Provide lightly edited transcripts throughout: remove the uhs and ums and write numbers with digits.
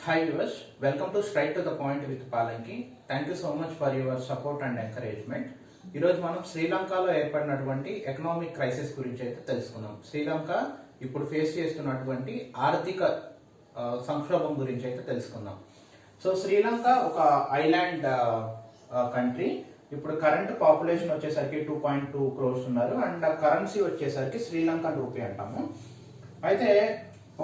Hi viewers, welcome to Straight to the Point with Palanki. Thank you so much for your support and encouragement. ఈరోజు మనం శ్రీలంకలో ఏర్పడినటువంటి economic crisis గురించి అయితే తెలుసుకుందాం. శ్రీలంక ఇప్పుడు ఫేస్ చేస్తున్నటువంటి ఆర్థిక సంక్షోభం గురించి అయితే తెలుసుకుందాం. సో శ్రీలంక ఒక ఐలాండ్ కంట్రీ. ఇప్పుడు కరెంట్ పాపులేషన్ వచ్చేసరికి 2.2 crores ఉన్నారు అండ్ కరెన్సీ వచ్చేసరికి శ్రీలంకన్ రూపీ అంటాము. అయితే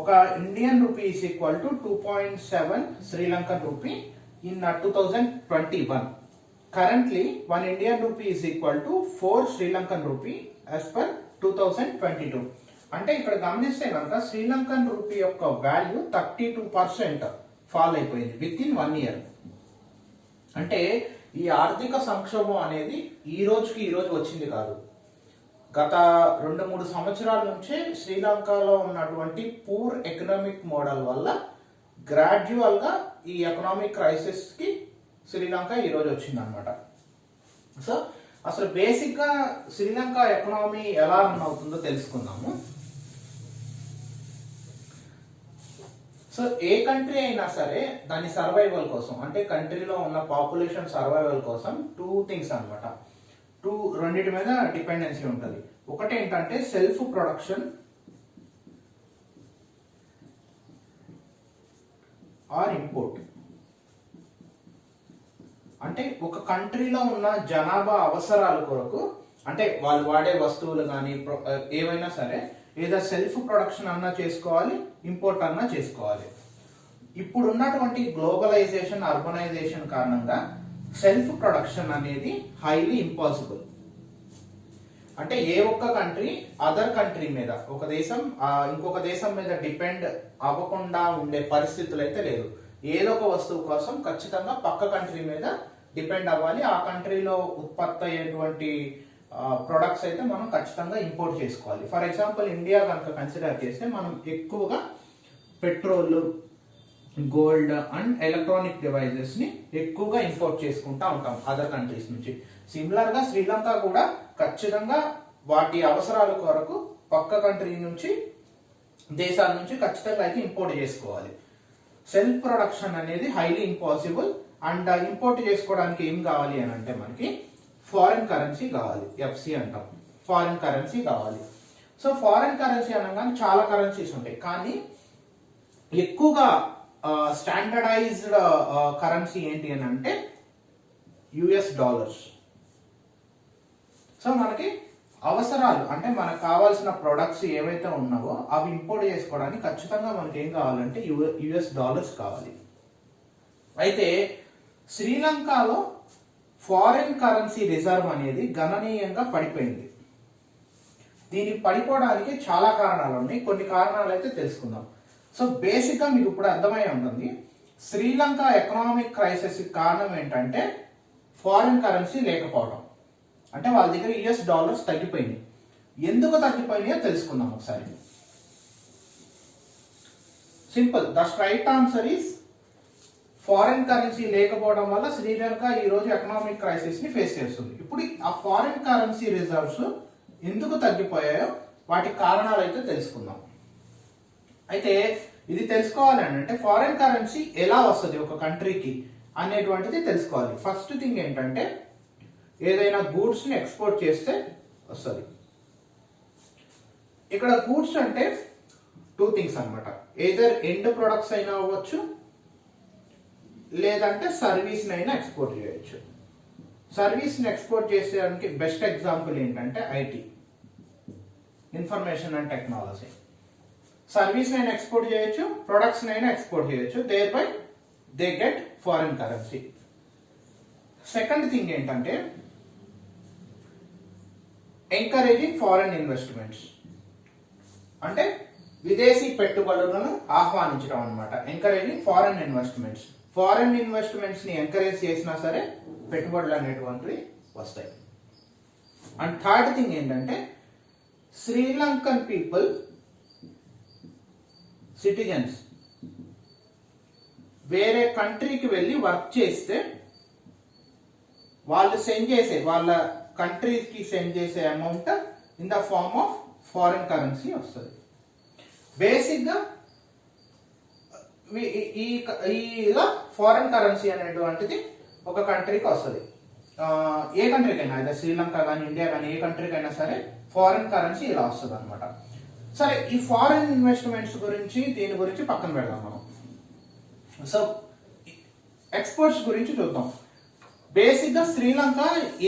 ఒక Indian rupee is equal to 2.7 Sri Lankan rupee in 2021. Currently 1 Indian rupee is equal to 4 Sri Lankan rupee as per 2022. అంటే ఇక్కడ గమనిస్తే కనుక శ్రీలంకన్ రూపీ యొక్క వాల్యూ 32% ఫాల్ అయిపోయింది విత్ ఇన్ 1 year. అంటే ఈ ఆర్థిక సంక్షోభం అనేది ఈ రోజు వచ్చింది కాదు. గత 2-3 సంవత్సరాల నుంచే శ్రీలంకలో ఉన్నటువంటి పూర్ ఎకనామిక్ మోడల్ వల్ల గ్రాడ్యువల్ గా ఈ ఎకనామిక్ క్రైసిస్ కి శ్రీలంక ఈ రోజు వచ్చింది అనమాట. సో అసలు బేసిక్ గా శ్రీలంక ఎకనామీ ఎలా రన్ అవుతుందో తెలుసుకుందాము. సో ఏ కంట్రీ అయినా సరే దాని సర్వైవల్ కోసం, అంటే కంట్రీలో ఉన్న పాపులేషన్ సర్వైవల్ కోసం 2 things అనమాట. రెండింటి మీద డిపెండెన్సీ ఉంటుంది. ఒకటి ఏంటంటే సెల్ఫ్ ప్రొడక్షన్ ఆర్ ఇంపోర్ట్. అంటే ఒక కంట్రీలో ఉన్న జనాభా అవసరాల కొరకు, అంటే వాళ్ళు వాడే వస్తువులు కానీ ఏవైనా సరే ఏదో సెల్ఫ్ ప్రొడక్షన్ అన్నా చేసుకోవాలి, ఇంపోర్ట్ అన్నా చేసుకోవాలి. ఇప్పుడు ఉన్నటువంటి గ్లోబలైజేషన్, అర్బనైజేషన్ కారణంగా సెల్ఫ్ ప్రొడక్షన్ అనేది హైలీ ఇంపాసిబుల్. అంటే ఏ ఒక్క కంట్రీ అదర్ కంట్రీ మీద, ఒక దేశం ఇంకొక దేశం మీద డిపెండ్ అవ్వకుండా ఉండే పరిస్థితులు అయితే లేదు. ఏదో ఒక వస్తువు కోసం ఖచ్చితంగా పక్క కంట్రీ మీద డిపెండ్ అవ్వాలి. ఆ కంట్రీలో ఉత్పత్తి అయ్యేటువంటి ప్రొడక్ట్స్ అయితే మనం ఖచ్చితంగా ఇంపోర్ట్ చేసుకోవాలి. ఫర్ ఎగ్జాంపుల్ ఇండియా కనుక కన్సిడర్ చేస్తే మనం ఎక్కువగా petrol, gold and electronic devices ని ఎక్కువగా ఇంపోర్ట్ చేసుకుంటా ఉంటాం అదర్ కంట్రీస్ నుంచి. సిమిలర్ గా శ్రీలంక కూడా ఖచ్చితంగా వాటి అవసరాల కొరకు పక్క కంట్రీ నుంచి, దేశాల నుంచి ఖచ్చితంగా అయితే ఇంపోర్ట్ చేసుకోవాలి. సెల్ఫ్ ప్రొడక్షన్ అనేది హైలీ ఇంపాసిబుల్. అండ్ ఇంపోర్ట్ చేసుకోవడానికి ఏం కావాలి అని అంటే మనకి ఫారిన్ కరెన్సీ కావాలి, ఎఫ్సి అంటాం. ఫారిన్ కరెన్సీ కావాలి. సో ఫారిన్ కరెన్సీ అనగానే చాలా కరెన్సీస్ ఉంటాయి, కానీ ఎక్కువగా స్టాండర్డైజ్డ్ కరెన్సీ ఏంటి అని అంటే యుఎస్ డాలర్స్. సో మనకి అవసరాలు, అంటే మనకు కావాల్సిన ప్రొడక్ట్స్ ఏవైతే ఉన్నావో అవి ఇంపోర్ట్ చేసుకోవడానికి ఖచ్చితంగా మనకి ఏం కావాలంటే యుఎస్ డాలర్స్ కావాలి. అయితే శ్రీలంకలో ఫారిన్ కరెన్సీ రిజర్వ్ అనేది గణనీయంగా పడిపోయింది. దీనికి పడిపోవడానికి చాలా కారణాలు ఉన్నాయి. కొన్ని కారణాలు అయితే తెలుసుకుందాం. సో బేసిక్ గా మీకు ఇప్పుడు అర్థమై ఉంటుంది, శ్రీలంక ఎకనామిక్ క్రైసిస్ కారణం ఏంటంటే ఫారిన్ కరెన్సీ లేకపోవడం. అంటే వాళ్ళ దగ్గర యుఎస్ డాలర్స్ తగ్గిపోయినాయి. ఎందుకు తగ్గిపోయినాయో తెలుసుకుందాం ఒకసారి. Simple, the straight answer is foreign currency లేకపోవడం వల్ల శ్రీలంక ఈ రోజు ఎకనామిక్ క్రైసిస్ ని ఫేస్ చేస్తుంది. ఇప్పుడు ఆ ఫారిన్ కరెన్సీ రిజర్వ్స్ ఎందుకు తగ్గిపోయాయో వాటి కారణాలు అయితే తెలుసుకుందాం. అయితే ఇది తెలుసుకోవాలి అంటే ఫారిన్ కరెన్సీ ఎలా వస్తుంది ఒక కంట్రీకి అనేటువంటిది తెలుసుకోవాలి. ఫస్ట్ థింగ్ ఏంటంటే ఏదైనా గూడ్స్ ని ఎక్స్పోర్ట్ చేస్తే వస్తుంది. ఇక్కడ గూడ్స్ అంటే 2 things అనమాట. ఏదర్ ఎండ్ ప్రొడక్ట్స్ అయినా అవ్వచ్చు, లేదంటే సర్వీస్ అయినా ఎక్స్పోర్ట్ చేయొచ్చు. సర్వీస్ ని ఎక్స్పోర్ట్ చేసేదానికి బెస్ట్ ఎగ్జాంపుల్ ఏంటంటే IT, information and technology. Service నైనా ఎక్స్పోర్ట్ చేయొచ్చు, ప్రొడక్ట్స్ నైనా ఎక్స్పోర్ట్ చేయొచ్చు. There by they get foreign currency. Second thing ఏంటంటే ఎంకరేజింగ్ ఫారిన్ ఇన్వెస్ట్మెంట్స్, అంటే విదేశీ పెట్టుబడులను ఆహ్వానించడం అనమాట. Encouraging foreign investments. Foreign investments ని ఎంకరేజ్ చేసినా సరే పెట్టుబడులు అనేటువంటివి వస్తాయి. అండ్ థర్డ్ థింగ్ ఏంటంటే శ్రీలంకన్ పీపుల్, సిటిజన్స్ వేరే కంట్రీకి వెళ్ళి వర్క్ చేస్తే వాళ్ళు సెండ్ చేసే, వాళ్ళ కంట్రీకి సెండ్ చేసే amount in the form of foreign currency వస్తుంది. బేసిక్ గా ఈ ఇలా ఫారెన్ కరెన్సీ అనేటువంటిది ఒక కంట్రీకి వస్తుంది. ఏ కంట్రీకైనా, అదే శ్రీలంక కానీ ఇండియా కానీ ఏ కంట్రీకైనా సరే ఫారెన్ కరెన్సీ ఇలా వస్తుంది అనమాట. సరే, ఈ ఫారెన్ ఇన్వెస్ట్మెంట్స్ గురించి దీని గురించి పక్కన పెడదాం మనం. సో ఎక్స్పోర్ట్స్ గురించి చూద్దాం. బేసిక్గా శ్రీలంక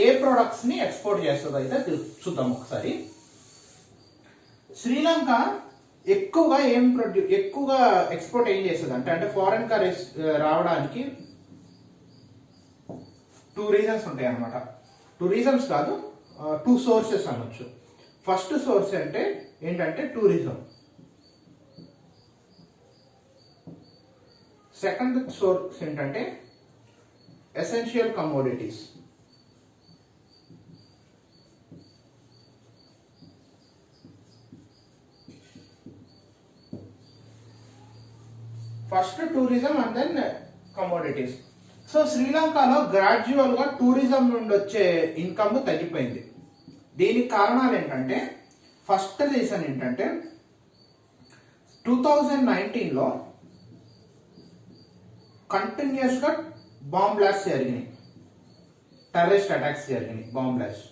ఏ ప్రొడక్ట్స్ ని ఎక్స్పోర్ట్ చేస్తుందో అయితే చూద్దాం ఒకసారి. శ్రీలంక ఎక్కువగా ఎక్కువగా ఎక్స్పోర్ట్ ఏం చేస్తుంది అంటే ఫారెన్ కరెన్సీ రావడానికి 2 రీజన్స్ ఉంటాయి అన్నమాట. 2 రీజన్స్ కాదు, 2 సోర్సెస్ అనొచ్చు. ఫస్ట్ సోర్స్ అంటే ఏంటంటే టూరిజం. సెకండ్ సోర్స్ ఏంటంటే essential commodities. First tourism and then commodities. So శ్రీలంకలో గ్రాడ్యువల్ గా టూరిజం నుండి వచ్చే ఇన్కమ్ తగ్గిపోయింది. దీనికి కారణాలు ఏంటంటే, ఫస్ట్ రీజన్ ఏంటంటే 2019లో కంటిన్యూస్ గా బాంబ్ బ్లాస్ట్ జరిగినాయి, టెర్రరిస్ట్ అటాక్స్ జరిగినాయి, బాంబ్ బ్లాస్ట్.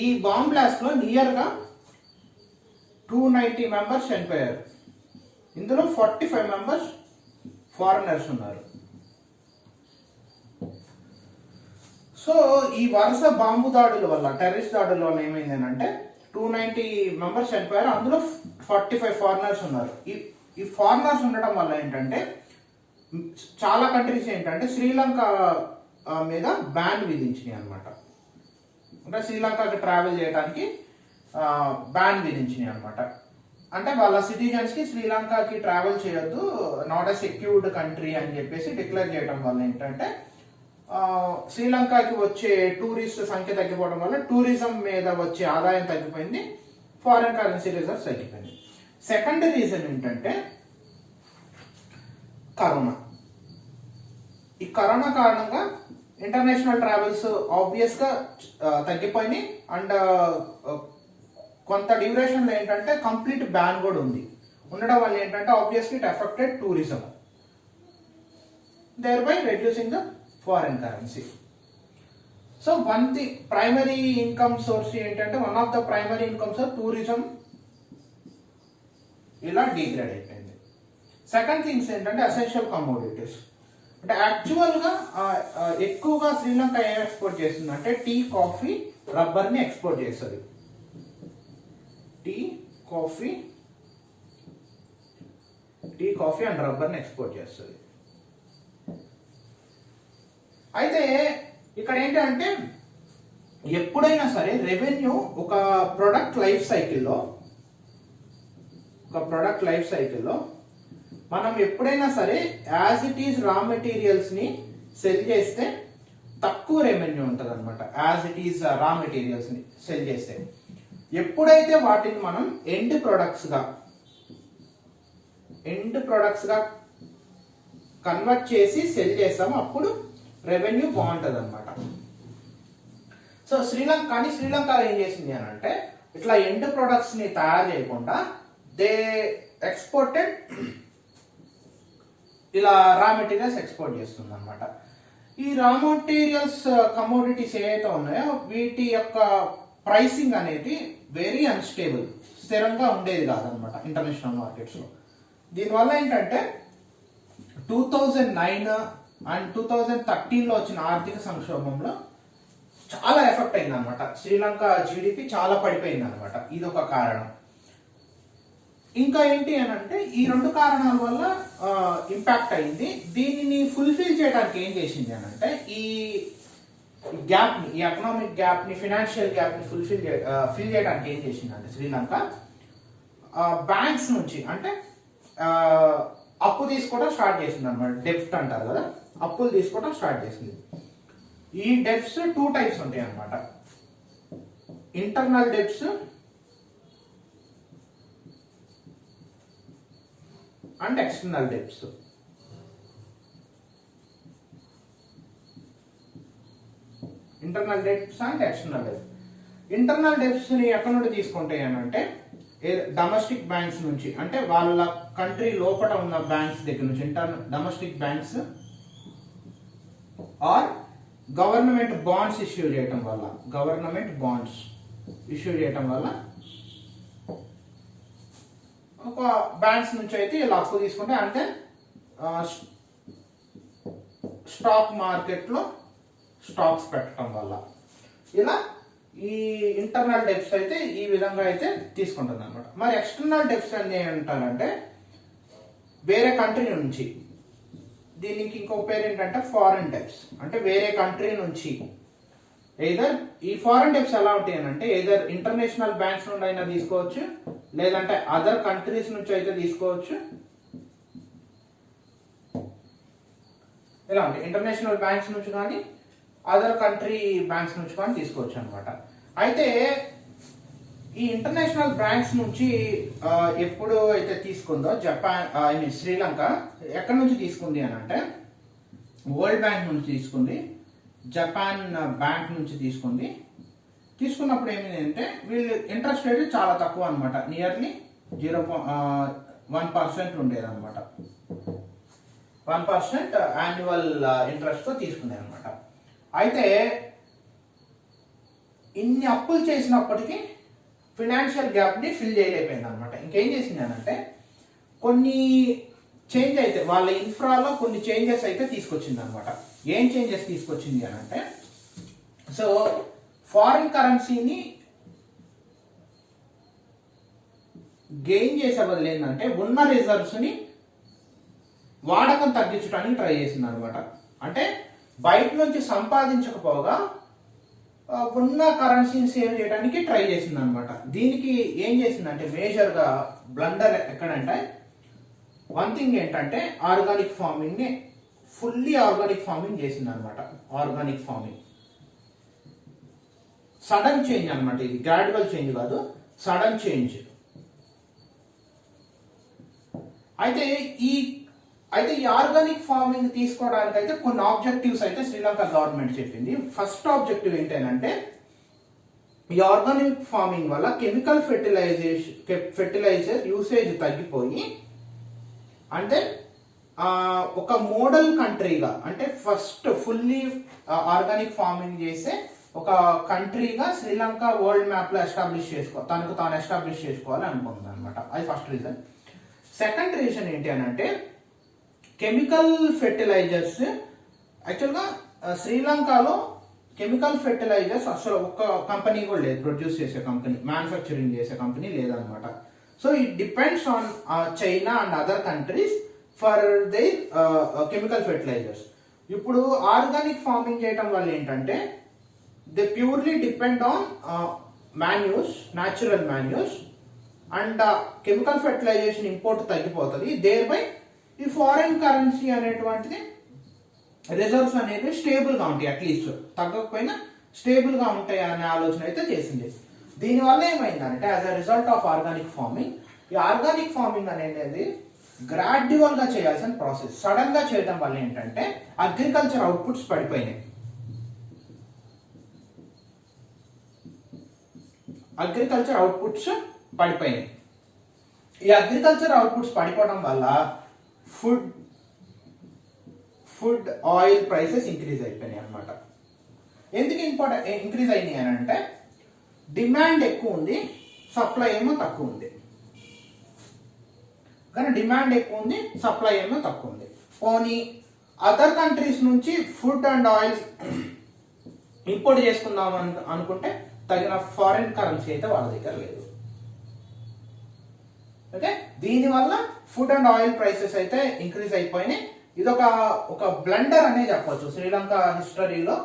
ఈ బాంబ్ బ్లాస్ట్ లో నియర్ గా 290 మెంబర్స్ చనిపోయారు. ఇందులో 45 మెంబర్స్ ఫారినర్స్ ఉన్నారు. సో ఈ వరుస బాంబు దాడుల వల్ల, టెర్రరిస్ట్ దాడుల వల్ల ఏమైంది అంటే 290 మెంబర్స్ చనిపోయారు. అందులో 45 ఫారినర్స్ ఉన్నారు. ఈ ఫారినర్స్ ఉండడం వల్ల ఏంటంటే చాలా కంట్రీస్ ఏంటంటే శ్రీలంక మీద బ్యాన్ విధించినాయి అనమాట. అంటే శ్రీలంకకి ట్రావెల్ చేయడానికి బ్యాన్ విధించినాయి అనమాట. అంటే వాళ్ళ సిటిజన్స్ కి శ్రీలంకకి ట్రావెల్ చేయొద్దు, నాట్ ఎ సెక్యూర్డ్ కంట్రీ అని చెప్పేసి డిక్లేర్ చేయడం వల్ల ఏంటంటే శ్రీలంకకి వచ్చే టూరిస్ట్ సంఖ్య తగ్గిపోవడం వల్ల టూరిజం మీద వచ్చే ఆదాయం తగ్గిపోయింది, ఫారెన్ కరెన్సీ రిజర్వ్స్ తగ్గిపోయింది. సెకండ్ రీజన్ ఏంటంటే కరోనా. ఈ కరోనా కారణంగా ఇంటర్నేషనల్ ట్రావెల్స్ ఆబ్వియస్ గా తగ్గిపోయినాయి. అండ్ కొంత డ్యూరేషన్ లో ఏంటంటే కంప్లీట్ బ్యాన్ కూడా ఉంది. ఉండడం వల్ల ఏంటంటే obviously it affected tourism, there by reducing the foreign currency. So the primary income source ఏంటంటే, one of the primary income source tourism ఇలా డిగ్రేడ్ అయిపోయింది. సెకండ్ థింగ్స్ ఏంటంటే ఎసెన్షియల్ కమోడిటీస్. అంటే యాక్చువల్ గా ఎక్కువగా శ్రీలంక ఏం ఎక్స్పోర్ట్ చేస్తుంది అంటే టీ, కాఫీ, రబ్బర్ ని ఎక్స్పోర్ట్ చేస్తుంది. టీ, కాఫీ అండ్ రబ్బర్ ని ఎక్స్పోర్ట్ చేస్తుంది. అయితే ఇక్కడ ఏంటంటే ఎప్పుడైనా సరే రెవెన్యూ ఒక ప్రొడక్ట్ లైఫ్ సైకిల్లో మనం ఎప్పుడైనా సరే యాజ్ ఇట్ ఈస్ రా మెటీరియల్స్ ని సెల్ చేస్తే తక్కువ రెవెన్యూ ఉంటుంది అనమాట. యాజ్ ఇట్ ఈస్ రా మెటీరియల్స్ ని సెల్ చేస్తే, ఎప్పుడైతే వాటిని మనం ఎండ్ ప్రొడక్ట్స్ గా కన్వర్ట్ చేసి సెల్ చేస్తాము, అప్పుడు రెవెన్యూ బాగుంటుంది అనమాట. సో శ్రీలంక ఏం చేసింది అని అంటే ఇట్లా ఎండ్ ప్రొడక్ట్స్ ని తయారు చేయకుండా దే ఎక్స్పోర్టెడ్ ఇలా రా మెటీరియల్స్ ఎక్స్పోర్ట్ చేస్తుంది అనమాట. ఈ రా మెటీరియల్స్ కమోడిటీస్ ఏవైతే ఉన్నాయో వీటి యొక్క ప్రైసింగ్ అనేది వెరీ అన్స్టేబుల్, స్థిరంగా ఉండేది కాదనమాట ఇంటర్నేషనల్ మార్కెట్స్ లో. దీనివల్ల ఏంటంటే 2009 అండ్ 2013లో వచ్చిన ఆర్థిక సంక్షోభంలో చాలా ఎఫెక్ట్ అయింది అనమాట. శ్రీలంక జీడిపి చాలా పడిపోయింది అనమాట. ఇది ఒక కారణం. ఇంకా ఏంటి అని అంటే ఈ 2 కారణాల వల్ల ఇంపాక్ట్ అయింది. దీనిని ఫుల్ఫిల్ చేయడానికి ఏం చేసింది అని అంటే ఈ ఎకనామిక్ గ్యాప్ ని, ఫినాన్షియల్ గ్యాప్ ని ఫిల్ చేయడానికి ఏం చేసింది అంటే శ్రీలంక బ్యాంక్స్ నుంచి అంటే అప్పు తీసుకోవడం స్టార్ట్ చేసింది అనమాట. డెప్ట్ అంటారు కదా, అప్పులు తీసుకోవడం స్టార్ట్ చేసింది. ఈ డెప్ట్స్ 2 టైప్స్ ఉంటాయి అన్నమాట. Internal debts and external debts. Internal debts and external debts. Internal debts ని ఎక్కడి నుండి తీసుకుంటాయి అని అంటే డొమెస్టిక్ బ్యాంక్స్ నుంచి, అంటే వాళ్ళ కంట్రీ లోపల ఉన్న బ్యాంక్స్ దగ్గర నుంచి, domestic banks or government bonds issue చేయటం వల్ల, గవర్నమెంట్ బాండ్స్ ఇష్యూ చేయటం వల్ల ఒక బ్యాంక్స్ నుంచి అయితే ఇలా అప్పు తీసుకుంటే, అంటే స్టాక్ మార్కెట్లో స్టాక్స్ పెట్టడం వల్ల ఇలా ఈ ఇంటర్నల్ డెప్స్ అయితే ఈ విధంగా అయితే తీసుకుంటుంది అనమాట. మరి ఎక్స్టర్నల్ డెప్స్ అని ఏమంటారంటే వేరే కంట్రీ నుంచి, దీనికి ఇంకో పేరు ఏంటంటే ఫారెన్ డెప్స్, అంటే వేరే కంట్రీ నుంచి. ఏదర్ ఈ ఫారెన్ డెప్స్ ఎలా ఉంటాయి అంటే ఏదర్ ఇంటర్నేషనల్ బ్యాంక్స్ నుండి అయినా తీసుకోవచ్చు, లేదంటే అదర్ కంట్రీస్ నుంచి అయితే తీసుకోవచ్చు. ఎలా అంటే ఇంటర్నేషనల్ బ్యాంక్స్ నుంచి కానీ అదర్ కంట్రీ బ్యాంక్స్ నుంచి కానీ తీసుకోవచ్చు అనమాట. అయితే ఈ ఇంటర్నేషనల్ బ్యాంక్స్ నుంచి ఎప్పుడు అయితే తీసుకుందో జపాన్, ఐ మీన్ శ్రీలంక ఎక్కడి నుంచి తీసుకుంది అని అంటే వరల్డ్ బ్యాంక్ నుంచి తీసుకుంది, జపాన్ బ్యాంక్ నుంచి తీసుకుంది. తీసుకున్నప్పుడు ఏమైంది అంటే వీళ్ళు ఇంట్రెస్ట్ రేట్ చాలా తక్కువ అనమాట, నియర్లీ 0.1% ఉండేది అనమాట. 1% యాన్యువల్ ఇంట్రెస్ట్తో తీసుకునేది అనమాట. అయితే ఇన్ని అప్పులు చేసినప్పటికీ ఫినాన్షియల్ గ్యాప్ని ఫిల్ చేయలేకపోయింది అనమాట. ఇంకేం చేసింది అంటే కొన్ని చేంజ్ అయితే వాళ్ళ ఇన్ఫ్రాలో కొన్ని చేంజెస్ అయితే తీసుకొచ్చింది అనమాట. ఏం చేంజెస్ తీసుకొచ్చింది అని అంటే, సో ఫారిన్ కరెన్సీని గెయిన్ చేసే బదులు ఏంటంటే ఉన్న రిజర్వ్స్ని వాడకం తగ్గించడానికి ట్రై చేసింది అనమాట. అంటే బయట నుంచి సంపాదించకపోగా ఉన్న కరెన్సీని సేవ్ చేయడానికి ట్రై చేసింది అనమాట. దీనికి ఏం చేసిందంటే మేజర్గా బ్లండర్ ఎక్కడంటే, వన్ థింగ్ ఏంటంటే ఆర్గానిక్ ఫార్మింగ్ ని ఫుల్లీ ఆర్గానిక్ ఫార్మింగ్ చేసింది అనమాట. ఆర్గానిక్ ఫార్మింగ్ సడన్ చేంజ్ అనమాట, ఇది గ్రాడ్యువల్ చేంజ్ కాదు, సడన్ చేంజ్. అయితే ఈ ఆర్గానిక్ ఫార్మింగ్ తీసుకోవడానికి అయితే కొన్ని ఆబ్జెక్టివ్స్ అయితే శ్రీలంక గవర్నమెంట్ చెప్పింది. ఫస్ట్ ఆబ్జెక్టివ్ ఏంటంటే ఈ ఆర్గానిక్ ఫార్మింగ్ వల్ల కెమికల్ ఫెర్టిలైజర్ యూసేజ్ తగ్గిపోయి, అంటే ఒక మోడల్ కంట్రీగా, అంటే ఫస్ట్ ఫుల్లీ ఆర్గానిక్ ఫార్మింగ్ చేసే ఒక కంట్రీగా శ్రీలంక వరల్డ్ మ్యాప్ లో తనకు తాను ఎస్టాబ్లిష్ చేసుకోవాలి అనుకుంటుంది అనమాట. అది ఫస్ట్ రీజన్. సెకండ్ రీజన్ ఏంటి అని అంటే కెమికల్ ఫెర్టిలైజర్స్. యాక్చువల్గా శ్రీలంకలో కెమికల్ ఫెర్టిలైజర్స్ అసలు ఒక్క కంపెనీ కూడా లేదు, ప్రొడ్యూస్ చేసే కంపెనీ, మ్యానుఫ్యాక్చరింగ్ చేసే కంపెనీ లేదనమాట. So it depends on China and other countries for the chemical fertilizers. ఇప్పుడు ఆర్గానిక్ ఫార్మింగ్ చేయడం వల్ల ఏంటంటే they purely depend on manures, natural manures, and chemical fertilization import తగ్గిపోతుంది. దేర్ బై ఈ foreign currency అనేటువంటిది reserves అనేవి స్టేబుల్గా ఉంటాయి, అట్లీస్ట్ తగ్గకపోయినా స్టేబుల్గా ఉంటాయి అనే ఆలోచన అయితే చేసింది. దీనివల్ల ఏమైందంటే as a result of organic farming, ఈ ఆర్గానిక్ ఫార్మింగ్ అనేది గ్రాడ్యువల్గా చేయాల్సిన ప్రాసెస్. సడన్ గా చేయడం వల్ల ఏంటంటే అగ్రికల్చర్ అవుట్పుట్స్ పడిపోయినాయి. ఈ అగ్రికల్చర్ అవుట్పుట్స్ పడిపోవడం వల్ల ఫుడ్ ఆయిల్ ప్రైసెస్ ఇంక్రీజ్ అయిపోయినాయి అనమాట. ఎందుకు ఇంక్రీజ్ అయినాయి అని అంటే డిమాండ్ ఎక్కువ ఉంది, సప్లై ఏమో తక్కువ ఉంది. కానీ డిమాండ్ ఎక్కువ ఉంది, సప్లై ఏమో తక్కువ ఉంది. పోనీ అదర్ కంట్రీస్ నుంచి ఫుడ్ అండ్ ఆయిల్ ఇంపోర్ట్ చేసుకుందాం అనుకుంటే తగిన ఫారిన్ కరెన్సీ అయితే వాళ్ళ దగ్గర లేదు. ఓకే, దీనివల్ల ఫుడ్ అండ్ ఆయిల్ ప్రైసెస్ అయితే ఇంక్రీజ్ అయిపోయినాయి. ఇది ఒక బ్లండర్ అనే చెప్పొచ్చు, శ్రీలంక హిస్టరీలో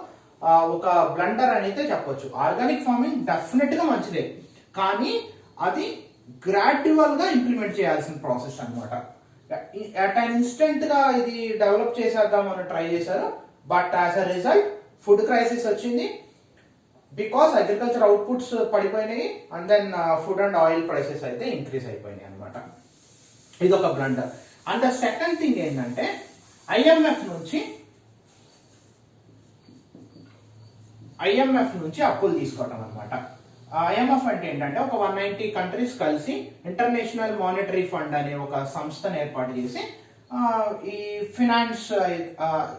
ఒక బ్లండర్ అని అయితే చెప్పొచ్చు. ఆర్గానిక్ ఫార్మింగ్ డెఫినెట్ గా మంచిదే, కానీ అది గ్రాడ్యువల్ గా ఇంప్లిమెంట్ చేయాల్సిన ప్రాసెస్ అనమాట. అట్ అన్ ఇన్స్టెంట్ గా ఇది డెవలప్ చేసేద్దామని ట్రై చేశారు, but as a result food crisis వచ్చింది. బికాస్ అగ్రికల్చర్ అవుట్పుట్స్ పడిపోయినాయి and then food and oil prices అయితే ఇంక్రీజ్ అయిపోయినాయి అనమాట. ఇది ఒక blunder. And the second thing ఏంటంటే ఐఎంఎఫ్ నుంచి అప్పులు తీసుకోవటం అనమాట. ఐఎంఎఫ్ అంటే ఏంటంటే ఒక 190 కంట్రీస్ కలిసి ఇంటర్నేషనల్ మానిటరీ ఫండ్ అనే ఒక సంస్థను ఏర్పాటు చేసి ఈ ఫినాన్స్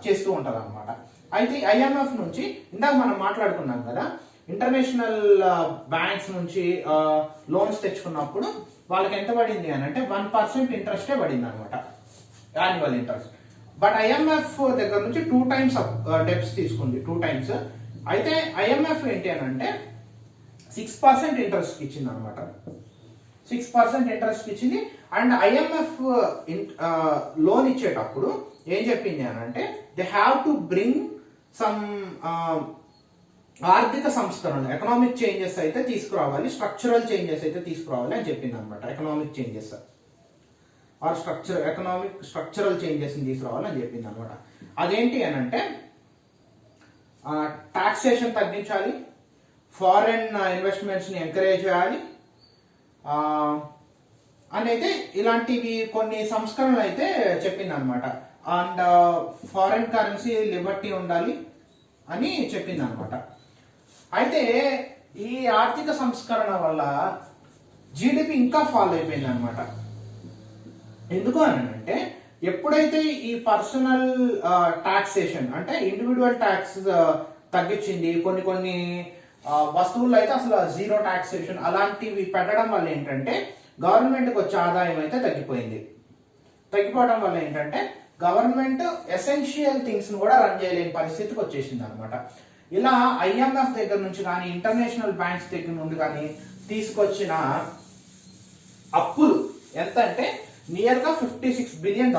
చేస్తూ ఉంటది అనమాట. అయితే ఐఎంఎఫ్ నుంచి ఇందాక మనం మాట్లాడుకున్నాం కదా, ఇంటర్నేషనల్ బ్యాంక్స్ నుంచి లోన్స్ తెచ్చుకున్నప్పుడు వాళ్ళకి ఎంత పడింది అని అంటే 1% ఇంట్రెస్టే పడింది అనమాట, యాన్యువల్ ఇంట్రెస్ట్. బట్ ఐఎంఎఫ్ దగ్గర నుంచి 2 times డెప్స్ తీసుకుంది, 2 times. అయితే ఐఎంఎఫ్ ఏంటి అని అంటే 6% ఇంట్రెస్ట్ ఇచ్చింది అనమాట, 6% ఇంట్రెస్ట్ ఇచ్చింది. అండ్ ఐఎంఎఫ్ లోన్ ఇచ్చేటప్పుడు ఏం చెప్పింది అని అంటే they have to bring some ఆర్థిక సంస్కరణలు, ఎకనామిక్ చేంజెస్ అయితే తీసుకురావాలి, స్ట్రక్చరల్ చేంజెస్ అయితే తీసుకురావాలి అని చెప్పింది అనమాట. Economic changes or structural changes తీసుకురావాలి అని చెప్పింది అనమాట. అదేంటి అని అంటే టాక్సేషన్ తగ్గించాలి, ఫారెన్ ఇన్వెస్ట్మెంట్స్ ని ఎంకరేజ్ చేయాలి అని అయితే ఇలాంటివి కొన్ని సంస్కరణలు అయితే చెప్పింది అనమాట. అండ్ ఫారెన్ కరెన్సీ లిబర్టీ ఉండాలి అని చెప్పింది అనమాట. అయితే ఈ ఆర్థిక సంస్కరణ వల్ల జీడిపి ఇంకా ఫాల్ అయిపోయింది అనమాట. ఎందుకు అని అంటే ఎప్పుడైతే ఈ పర్సనల్ టాక్సేషన్ అంటే ఇండివిజువల్ ట్యాక్స్ తగ్గించింది, కొన్ని వస్తువులు అయితే అసలు 0 టాక్సేషన్ అలాంటివి పెట్టడం వల్ల ఏంటంటే గవర్నమెంట్కి వచ్చే ఆదాయం అయితే తగ్గిపోవడం వల్ల ఏంటంటే గవర్నమెంట్ ఎసెన్షియల్ థింగ్స్ ను కూడా రన్ చేయలేని పరిస్థితికి వచ్చేసింది అనమాట. ఇలా ఐఎంఎఫ్ దగ్గర నుంచి కానీ ఇంటర్నేషనల్ బ్యాంక్స్ దగ్గర నుండి కానీ తీసుకొచ్చిన అప్పులు ఎంత అంటే నియర్గా $56 billion.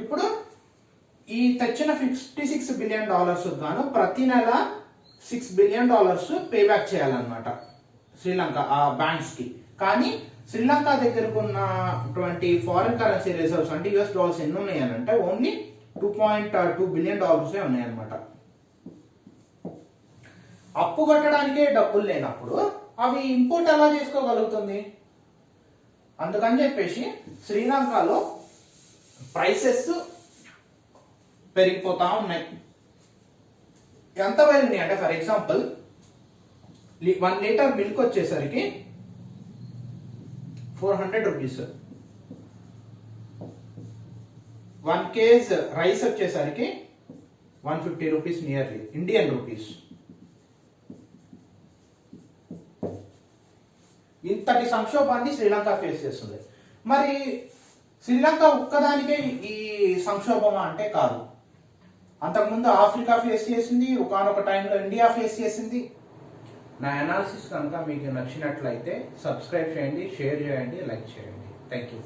ఇప్పుడు ఈ తెచ్చిన $56 billion గాను ప్రతి నెల $6 billion పే బ్యాక్ చేయాలన్నమాట శ్రీలంక ఆ బ్యాంక్స్ కి. కానీ శ్రీలంక దగ్గరకు ఉన్నటువంటి ఫారిన్ కరెన్సీ రిజర్వ్స్ అంటే యుఎస్ డాలర్స్ ఎన్ని ఉన్నాయనంటే ఓన్లీ $2.2 billion ఉన్నాయన్నమాట. అప్పు కట్టడానికే డబ్బులు లేనప్పుడు అవి ఇంపోర్ట్ ఎలా చేసుకోగలుగుతుంది? అందుకని చెప్పేసి శ్రీలంకలో ప్రైసెస్ పెరిగిపోతా ఉన్నాయి. ఎంత పెరిగినాయి అంటే ఫర్ ఎగ్జాంపుల్ 1 లీటర్ మిల్క్ వచ్చేసరికి 400 రూపీస్, 1 kg రైస్ వచ్చేసరికి 150 రూపీస్ నియర్లీ ఇండియన్ రూపీస్. ఇంతటి సంక్షోభాన్ని శ్రీలంక ఫేస్ చేస్తుంది. మరి శ్రీలంక ఒక్కదానికే ఈ సంక్షోభమా అంటే కాదు. అంతకుముందు ఆఫ్రికా ఫేస్ చేసింది, ఒకానొక టైంలో ఇండియా ఫేస్ చేసింది. నా అనాలిసిస్ కనుక మీకు నచ్చినట్లయితే సబ్స్క్రైబ్ చేయండి, షేర్ చేయండి, లైక్ చేయండి. Thank you.